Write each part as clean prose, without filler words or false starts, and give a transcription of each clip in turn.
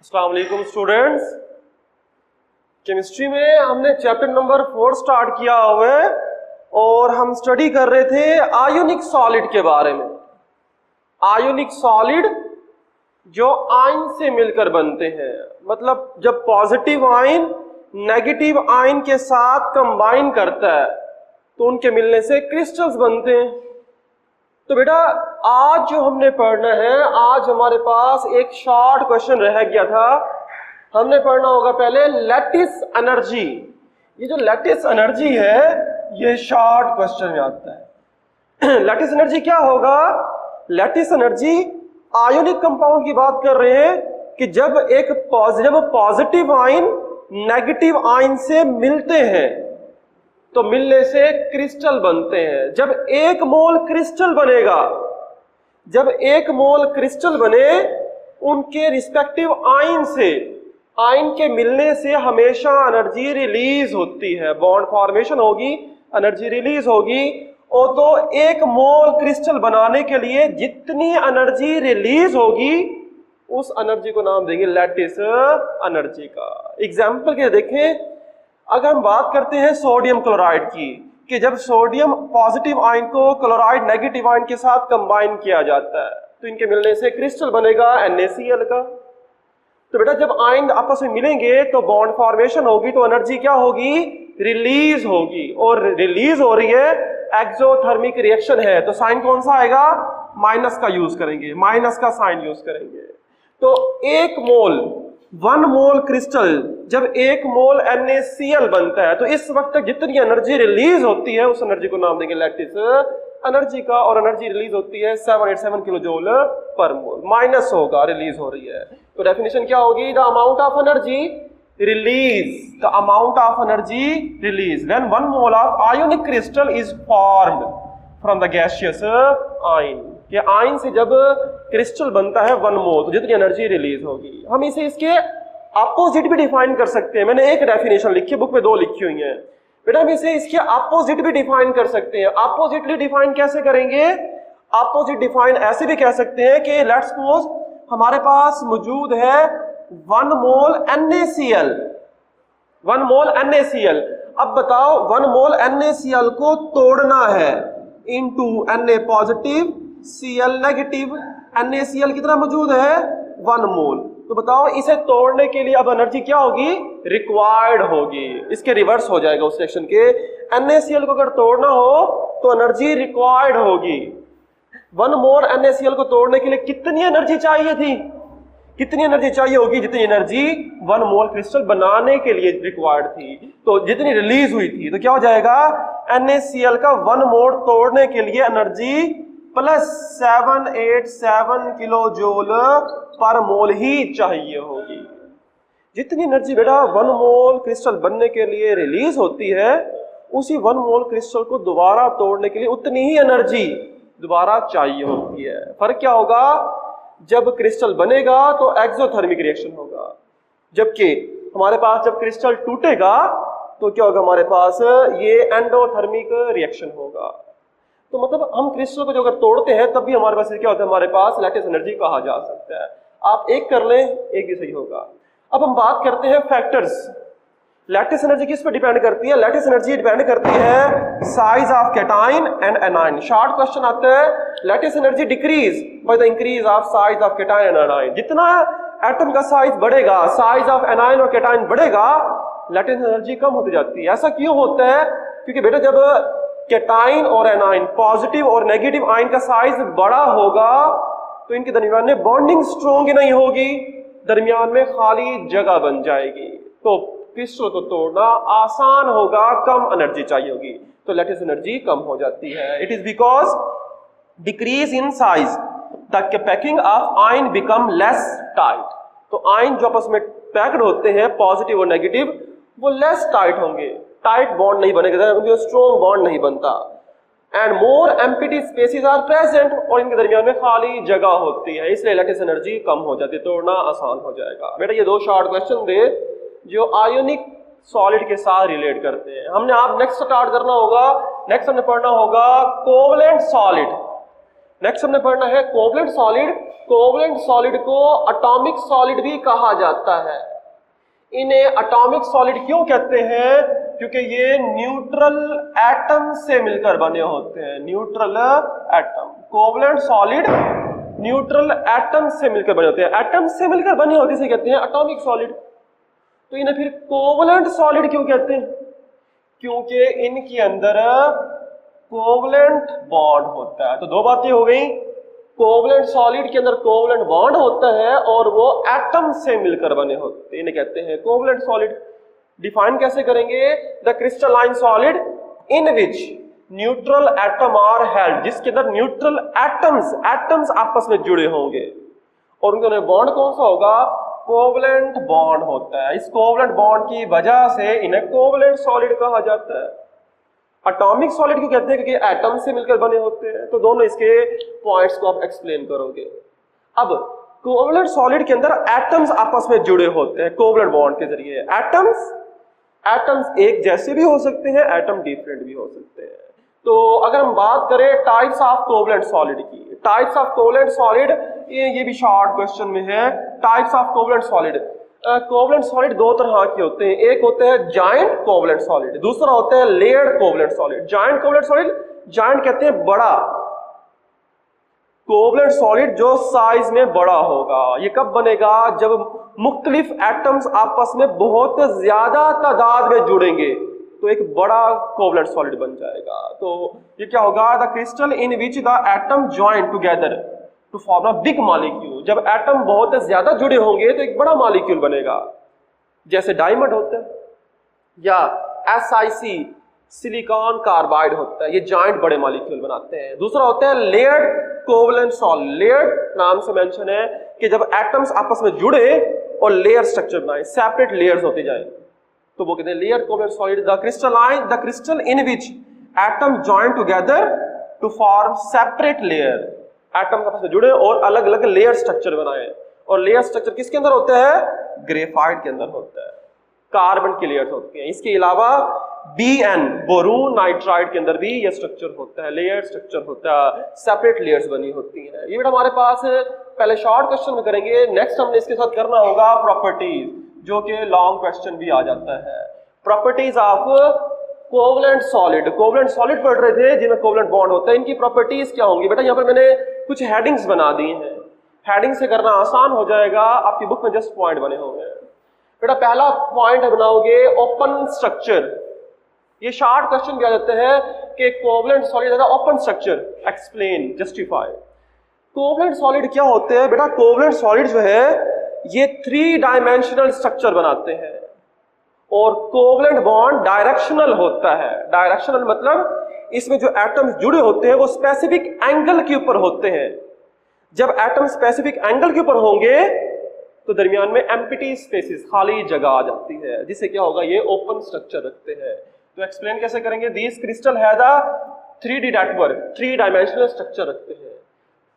अस्सलाम वालेकुम students. Chemistry में हमने चैप्टर नंबर 4 स्टार्ट किया हुआ है और हम स्टडी कर रहे थे आयोनिक सॉलिड के बारे में। आयोनिक सॉलिड जो आयन से मिलकर बनते हैं, मतलब जब पॉजिटिव आयन नेगेटिव आयन के साथ कंबाइन करता है तो उनके मिलने से क्रिस्टल्स बनते हैं। तो बेटा आज जो हमने पढ़ना है, आज हमारे पास एक शॉर्ट क्वेश्चन रह गया था। हमने पढ़ना होगा पहले लैटिस एनर्जी। ये जो लैटिस एनर्जी है ये शॉर्ट क्वेश्चन में आता है। लैटिस एनर्जी क्या होगा? लैटिस एनर्जी आयोनिक कंपाउंड की बात कर रहे हैं कि जब एक पॉजिटिव आयन नेगेटिव आयन से मिलते हैं तो मिलने से क्रिस्टल बनते हैं। जब एक मोल क्रिस्टल बनेगा, जब एक मोल क्रिस्टल बने, उनके रिस्पेक्टिव आयन से, आयन के मिलने से हमेशा एनर्जी रिलीज होती है, बॉन्ड फॉर्मेशन होगी, एनर्जी रिलीज होगी। और तो एक मोल क्रिस्टल बनाने के लिए जितनी एनर्जी रिलीज होगी उस एनर्जी को नाम देंगे लैटिस एनर्जी का। एग्जाम्पल के देखें, अगर हम बात करते हैं सोडियम क्लोराइड की, कि जब सोडियम पॉजिटिव आयन को क्लोराइड नेगेटिव आयन के साथ कंबाइन किया जाता है तो इनके मिलने से क्रिस्टल बनेगा NaCl का। तो बेटा जब आयन आपस में मिलेंगे तो बॉन्ड फॉर्मेशन होगी, तो एनर्जी क्या होगी? रिलीज होगी। और रिलीज हो रही है, एक्सोथर्मिक रिएक्शन है, तो साइन कौन सा आएगा? माइनस का यूज करेंगे, माइनस का साइन यूज करेंगे। तो एक मोल, 1 मोल क्रिस्टल, जब 1 मोल NaCl बनता है तो इस वक्त तक जितनी एनर्जी रिलीज होती है उस एनर्जी को नाम देंगे लैटिस एनर्जी का। और एनर्जी रिलीज होती है 787 किलो जूल पर मोल, माइनस होगा, रिलीज हो रही है। तो डेफिनेशन क्या होगी? The amount of energy release, the amount of energy release when 1 mole of ionic crystal is formed from the gaseous ion. कि आयन से जब क्रिस्टल बनता है 1 मोल तो जितनी एनर्जी रिलीज होगी। हम इसे इसके अपोजिट भी डिफाइन कर सकते हैं। मैंने एक डेफिनेशन लिखी है, बुक में 2 लिखी हुई है बेटा। हम इसे इसके अपोजिट भी डिफाइन कर सकते हैं। अपोजिटली डिफाइन कैसे करेंगे? अपोजिट डिफाइन ऐसे भी कह सकते हैं कि लेट्स सपोज हमारे पास मौजूद है 1 मोल NaCl, 1 मोल NaCl। अब बताओ 1 मोल NaCl को तोड़ना है into Na positive Cl negative. NaCl कितना मौजूद है? 1 मोल। तो बताओ इसे तोड़ने के लिए अब एनर्जी क्या होगी? रिक्वायर्ड होगी। इसके रिवर्स हो जाएगा उस सेक्शन के। NaCl को अगर तोड़ना हो तो एनर्जी रिक्वायर्ड होगी। 1 मोल NaCl को तोड़ने के लिए कितनी एनर्जी चाहिए थी? कितनी एनर्जी चाहिए होगी? जितनी एनर्जी 1 मोल क्रिस्टल बनाने के लिए रिक्वायर्ड थी, तो जितनी रिलीज हुई थी। तो क्या हो जाएगा? NaCl का 1 मोल तोड़ने के लिए एनर्जी प्लस 787 किलो जूल पर मोल ही चाहिए होगी। जितनी एनर्जी बेटा 1 मोल क्रिस्टल बनने के लिए रिलीज होती है, उसी 1 मोल क्रिस्टल को दोबारा तोड़ने के लिए उतनी ही एनर्जी दोबारा चाहिए होती है। फर्क क्या होगा? जब क्रिस्टल बनेगा तो एक्सोथर्मिक रिएक्शन होगा, जबकि हमारे पास जब क्रिस्टल टूटेगा तो क्या होगा? हमारे पास ये एंडोथर्मिक रिएक्शन होगा। तो मतलब हम क्रिस्टल को जो अगर तोड़ते हैं तब भी हमारे पास क्या होता है? हमारे पास लैटिस एनर्जी कहा जा सकता है। आप एक कर लें, एक भी सही होगा। अब हम बात करते हैं फैक्टर्स। लैटिस एनर्जी किस पर डिपेंड करती है? लैटिस एनर्जी डिपेंड करती है size of cation and A9. Short question आता है, lattice energy decrease by the increase of size of cation and A9. जितना एटम का साइज बढ़ेगा, साइज ऑफ एनाइन और कैटाइन बढ़ेगा, लैटिस एनर्जी कम होती जाती है। ऐसा क्यों होता है? क्योंकि बेटा जब कैटाइन और एनाइन, पॉजिटिव और नेगेटिव आयन का साइज बड़ा होगा तो इनके दरमियान में बॉन्डिंग स्ट्रॉन्ग नहीं होगी, दरमियान में खाली जगह बन जाएगी, तो क्रिस्टल को तोड़ना आसान होगा, कम एनर्जी चाहिए होगी, तो लैटिस एनर्जी कम हो जाती है। It is because decrease in size the packing of ion become less tight. तो आयन जो आपस में पैक्ड होते हैं पॉजिटिव और नेगेटिव, वो लेस टाइट होंगे, टाइट बॉन्ड नहीं बनेगा, स्ट्रॉन्ग बॉन्ड नहीं बनता। And more empty spaces are present, और इनके दरमियान में खाली जगह होती है, इसलिए लैटिस एनर्जी कम हो जाती है, तोड़ना आसान हो जाएगा। बेटा ये 2 शॉर्ट क्वेश्चन थे जो आयोनिक सॉलिड के साथ रिलेट करते हैं। हमने आप नेक्स्ट स्टार्ट करना होगा, नेक्स्ट हमने पढ़ना होगा कोवलेंट सॉलिड। नेक्स्ट हमने पढ़ना है कोवलेंट सॉलिड। कोवलेंट सॉलिड को एटॉमिक सॉलिड भी कहा जाता है। इन्हें एटॉमिक सॉलिड क्यों कहते हैं? क्योंकि ये न्यूट्रल एटम से मिलकर बने होते हैं। Neutral atom, covalent solid neutral atom से मिलकर बने होते हैं। एटम से मिलकर बने होते से कहते हैं एटॉमिक सॉलिड। तो इन्हें फिर कोवलेंट सॉलिड क्यों कहते हैं? क्योंकि इनके अंदर कोवलेंट बॉन्ड होता है। तो दो बातें हो गई, कोवलेंट सॉलिड के अंदर कोवलेंट बॉन्ड होता है और वो एटम से मिलकर बने होते हैं, इन्हें कहते हैं कोवलेंट सॉलिड। डिफाइन कैसे करेंगे? The crystalline solid in which neutral atom are held, जिसके अंदर न्यूट्रल एटम्स आपस में जुड़े होंगे और उनके बॉन्ड कौन सा होगा? कोवलेंट बॉन्ड होता है। इस कोवलेंट बॉन्ड की वजह से इन्हें कोवलेंट सॉलिड कहा जाता है। एटॉमिक सॉलिड क्यों कहते हैं? क्योंकि एटम से मिलकर बने होते हैं। तो दोनों इसके पॉइंट्स को आप एक्सप्लेन करोगे। अब कोवलेंट सॉलिड के अंदर एटम्स आपस में जुड़े होते हैं कोवलेंट बॉन्ड के जरिए। एटम्स एक जैसे भी हो सकते हैं, एटम डिफरेंट भी हो सकते हैं। तो अगर हम बात करें टाइप्स ऑफ कोवलेंट सॉलिड की, टाइप्स ऑफ कोवलेंट सॉलिड, ये भी शॉर्ट क्वेश्चन में है। Types of covalent solid, covalent solid दो तरह के होते हैं। एक होते हैं जायंट कोवलेंट सॉलिड, दूसरा होता है layered covalent solid. Giant covalent solid, giant कहते हैं बड़ा, कोवलेंट सॉलिड जो साइज में बड़ा होगा। ये कब बनेगा? जब मुख्तलिफ एटम्स आपस में बहुत ज्यादा तादाद में जुड़ेंगे तो एक बड़ा कोवलेंट सॉलिड बन जाएगा। तो ये क्या होगा? The crystal in which the atom join together to form a big molecule. जब एटम बहुत ज्यादा जुड़े होंगे तो एक बड़ा मॉलिक्यूल बनेगा, जैसे डायमंड होता है या SiC सिलिकॉन कार्बाइड होता है। ये जॉइंट बड़े मॉलिक्यूल बनाते हैं। दूसरा होता है लेयर्ड कोवलेंट सॉलिड। लेयर्ड नाम से मेंशन है कि जब एटम्स आपस में जुड़े और लेयर स्ट्रक्चर बनाए, सेपरेट लेयर्स होते जाए, तो वो कहते हैं layered covalent solid. The crystal in which atom join together to form separate layer. Atom आपस में जुड़े और अलग अलग लेयर स्ट्रक्चर बनाए। और लेयर स्ट्रक्चर किसके अंदर होता है? ग्रेफाइट के अंदर होता है। कार्बन की लेयर्स होती हैं। इसके अलावा BN बोरून नाइट्राइड के अंदर भी ये स्ट्रक्चर होता है, लेयर स्ट्रक्चर होता है, सेपरेट लेयर्स बनी होती हैं। ये बेटा हमारे पास पहले शॉर्ट क्वेश्चन में करेंगे। नेक्स्ट हमने इसके साथ करना होगा प्रॉपर्टीज, जो कि लॉन्ग क्वेश्चन भी आ जाता है। Properties of covalent solid. Covalent solid पढ़ रहे थे जिनमें कोवलेंट बॉन्ड होता है, इनकी प्रॉपर्टीज क्या होंगी? बेटा यहाँ पर मैंने कुछ हेडिंग्स बना दी हैं। हेडिंग से करना आसान हो जाएगा, आपकी बुक में जस्ट पॉइंट बने होंगे। बेटा पहला पॉइंट बनाओगे ओपन स्ट्रक्चर। ये शॉर्ट क्वेश्चन भी आ जाते हैं कि covalent solid open structure, explain, justify. Covalent solid क्या होते हैं? बेटा कोवलेंट सॉलिड जो है ये 3 डायमेंशनल स्ट्रक्चर बनाते हैं और कोवलेंट बॉन्ड डायरेक्शनल होता है। डायरेक्शनल मतलब इसमें जो एटम्स जुड़े होते हैं वो स्पेसिफिक एंगल के ऊपर होते हैं। जब एटम स्पेसिफिक एंगल के ऊपर होंगे तो दरमियान में एम्प्टी स्पेसेस, खाली जगह आ जाती है, जिससे क्या होगा? ये ओपन स्ट्रक्चर रखते हैं। तो एक्सप्लेन कैसे करेंगे? दिस क्रिस्टल है the 3D network, 3 dimensional structure रखते हैं।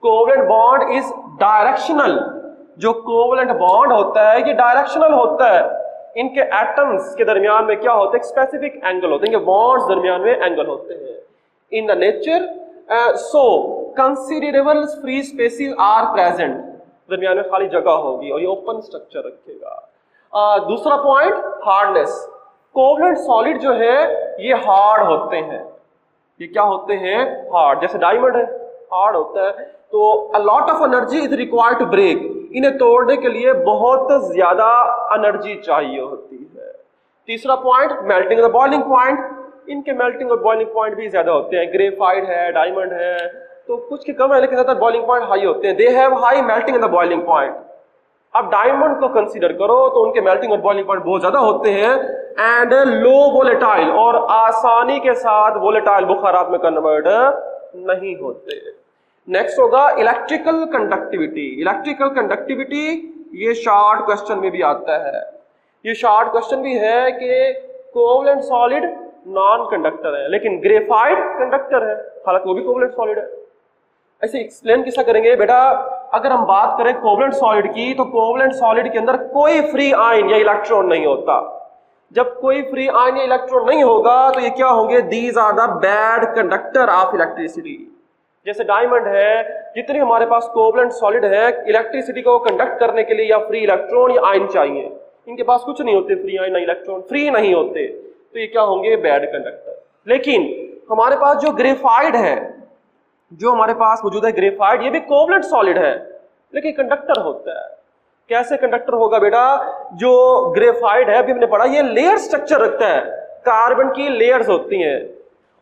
Covalent bond is directional. जो कोवलेंट बॉन्ड होता है ये डायरेक्शनल होता है। इनके एटम्स के दरमियान में क्या होता है? स्पेसिफिक एंगल होते हैं। इनके बॉन्ड्स दरमियान में एंगल होते हैं। In the nature so considerable free spaces are present. दरमियान में खाली जगह होगी और ये ओपन स्ट्रक्चर रखेगा। दूसरा पॉइंट, हार्डनेस। कोवलेंट सॉलिड जो है ये हार्ड होते हैं। ये क्या होते हैं? हार्ड। जैसे डायमंड है, हार्ड होता है। तो a lot of energy is required to break. इन्हें तोड़ने के लिए बहुत ज्यादा एनर्जी चाहिए होती है। तीसरा point, melting the boiling point. इनके मेल्टिंग और बॉइलिंग पॉइंट भी ज्यादा होते हैं। ग्रेफाइट है, डायमंड है, तो कुछ के कम है लेकिन ज्यादा बॉइलिंग पॉइंट हाई होते हैं। They have high melting in the boiling point. अब डायमंड को कंसीडर करो तो उनके मेल्टिंग और बॉइलिंग पॉइंट बहुत ज्यादा होते हैं एंड लो वोलेटाइल, और आसानी के साथ वोलेटाइल बुखारात में कन्वर्ट नहीं होते। नेक्स्ट होगा इलेक्ट्रिकल कंडक्टिविटी। इलेक्ट्रिकल कंडक्टिविटी ये शॉर्ट क्वेश्चन में भी आता है। ये शॉर्ट क्वेश्चन भी है कि कोवलेंट सॉलिड नॉन कंडक्टर है लेकिन ग्रेफाइट कंडक्टर है, हालांकि वो भी कोवलेंट सॉलिड है। ऐसे एक्सप्लेन किसा करेंगे? बेटा अगर हम बात करें कोवलेंट सॉलिड की तो कोवलेंट सॉलिड के अंदर कोई फ्री आयन या इलेक्ट्रॉन नहीं होता। जब कोई फ्री आयन या इलेक्ट्रॉन नहीं होगा तो ये क्या होंगे? These are the bad conductor of electricity. जैसे डायमंड है, जितने हमारे पास कोवलेंट सॉलिड है, इलेक्ट्रिसिटी को कंडक्ट करने के लिए या फ्री इलेक्ट्रॉन या आयन चाहिए, इनके पास कुछ नहीं होते, फ्री आयन ना इलेक्ट्रॉन, फ्री नहीं होते, तो ये क्या होंगे, बैड कंडक्टर। लेकिन हमारे पास जो ग्रेफाइट है, जो हमारे पास मौजूद है ग्रेफाइट, ये भी कोवलेंट सॉलिड है लेकिन कंडक्टर होता है। कैसे कंडक्टर होगा बेटा? जो ग्रेफाइट है, अभी हमने पढ़ा, ये लेयर स्ट्रक्चर रखता है, कार्बन की लेयर्स होती हैं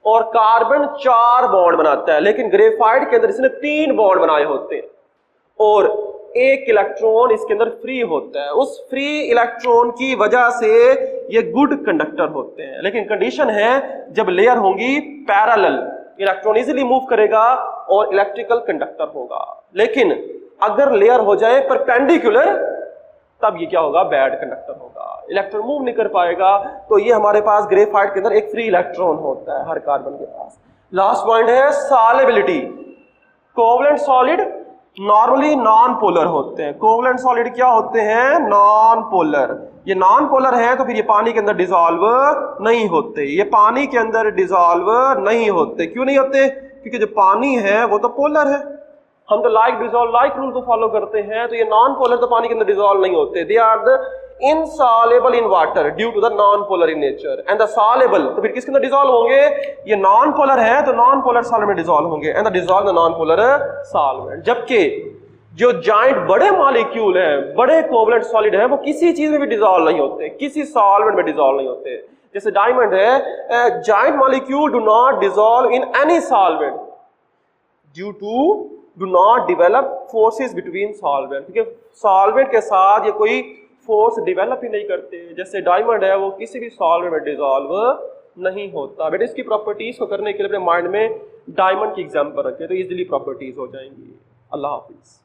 और कार्बन 4 बॉन्ड बनाता है, लेकिन ग्रेफाइट के अंदर इसने 3 बॉन्ड बनाए होते हैं और एक इलेक्ट्रॉन इसके अंदर फ्री होता है। उस फ्री इलेक्ट्रॉन की वजह से ये गुड कंडक्टर होते हैं। लेकिन कंडीशन है जब लेयर होंगी पैरेलल, इलेक्ट्रॉन इजीली मूव करेगा और इलेक्ट्रिकल कंडक्टर होगा। लेकिन अगर लेयर हो जाए परपेंडिकुलर, तब ये क्या होगा, बैड कंडक्टर होगा, इलेक्ट्रॉन मूव नहीं कर पाएगा। तो ये हमारे पास ग्रेफाइट के अंदर एक फ्री इलेक्ट्रॉन होता है हर कार्बन के पास। लास्ट पॉइंट है solubility. Covalent solid normally non polar होते हैं। कोवलेंट सॉलिड क्या होते हैं, नॉन पोलर। ये नॉन पोलर है तो फिर ये पानी के अंदर डिसॉल्व नहीं होते, ये पानी के अंदर डिसॉल्व नहीं होते। क्यों नहीं होते? क्योंकि जो पानी है वो तो पोलर है, हम तो लाइक डिसॉल्व लाइक रूल को फॉलो करते हैं, तो ये नॉन पोलर तो पानी के अंदर डिसॉल्व नहीं होते। They are the insoluble in water due to the non polar in nature, and the soluble, तो फिर किसके अंदर डिसॉल्व होंगे, ये नॉन पोलर है तो नॉन पोलर सॉल्वेंट में डिसॉल्व होंगे, and the dissolve the non polar solvent. जबकि जो जाइंट बड़े मॉलिक्यूल हैं, बड़े कोवलेंट सॉलिड हैं, वो किसी चीज में भी डिसॉल्व नहीं होते, किसी सॉल्वेंट में डिसॉल्व नहीं होते। जैसे डायमंड है, giant molecule do not dissolve in any solvent due to do not develop forces between solvent, क्योंकि सॉल्वेंट के साथ ये कोई फोर्स डेवलप ही नहीं करते। जैसे डायमंड है, वो किसी भी सॉल्वेंट में डिसॉल्व नहीं होता। बेटा इसकी प्रॉपर्टीज को करने के लिए अपने माइंड में डायमंड की एग्जांपल रखें तो इजीली प्रॉपर्टीज हो जाएंगी। अल्लाह हाफिज।